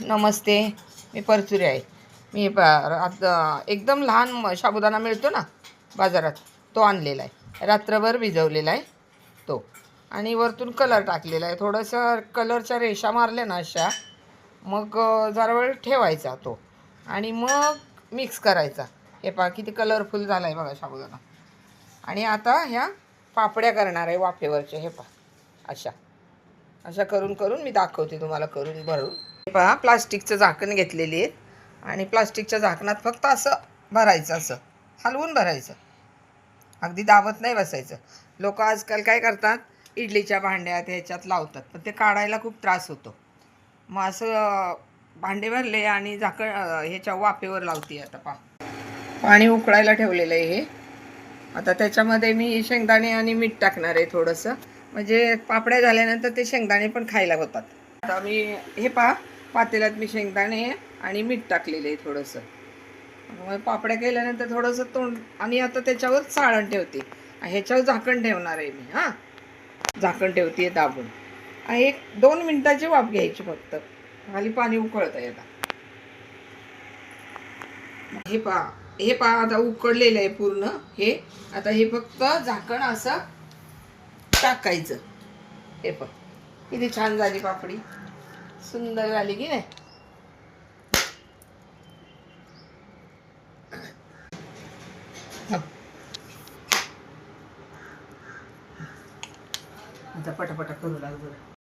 नमस्ते. मी परचुरी आहे. मी आता एकदम लहान साबुदाणा मिळतो ना बाजारात, तो आणलेला आहे. रात्रभर भिजवलेला आहे तो, आणि वरतून कलर टाकलेला आहे. थोडंसं कलरच्या रेषा मारल्या ना अशा, मग जरा वेळ ठेवायचा तो, आणि मग मिक्स करायचा. हे पहा किती कलरफुल झाला आहे बघा साबुदाणा. आणि आता ह्या पापड्या करणार आहे वाफेवरचे. हे पहा अशा अशा करून करून मी दाखवते तुम्हाला करून भरून. हे पहा प्लास्टिकचं झाकण घेतलेली आहे, आणि प्लास्टिकच्या झाकणात फक्त असं भरायचं, असं हलवून भरायचं, अगदी दाबत नाही बसायचं. लोक आजकाल काय करतात, इडलीच्या भांड्यात ह्याच्यात लावतात, पण ते काढायला खूप त्रास होतो. मग असं भांडे भरले आणि झाकण ह्याच्या वाफेवर लावते. आता पहा पाणी उकळायला ठेवलेलं आहे हे. आता त्याच्यामध्ये मी शेंगदाणे आणि मीठ टाकणार आहे थोडंसं, म्हणजे पापड्या झाल्यानंतर ते शेंगदाणे पण खायला होतात. आता मी हे पहा पातेल्यात मी शेंगदाणे आणि मीठ टाकलेलं आहे थोडंसं. मग पापड्या केल्यानंतर थोडंसं तोंड, आणि आता त्याच्यावर चाळण ठेवते. ह्याच्यावर झाकण ठेवणार आहे मी. हां, झाकण ठेवते दाबून. 1-2 मिनटाची वाफ घ्यायची फक्त. खाली पाणी उकळत आहे आता. हे पहा आता उकळलेलं आहे पूर्ण हे. आता हे फक्त झाकण असं टाकायचं. हे पहा किती छान झाली पापडी, सुंदर झाली की नाही. आता पटापटा करू लागलो.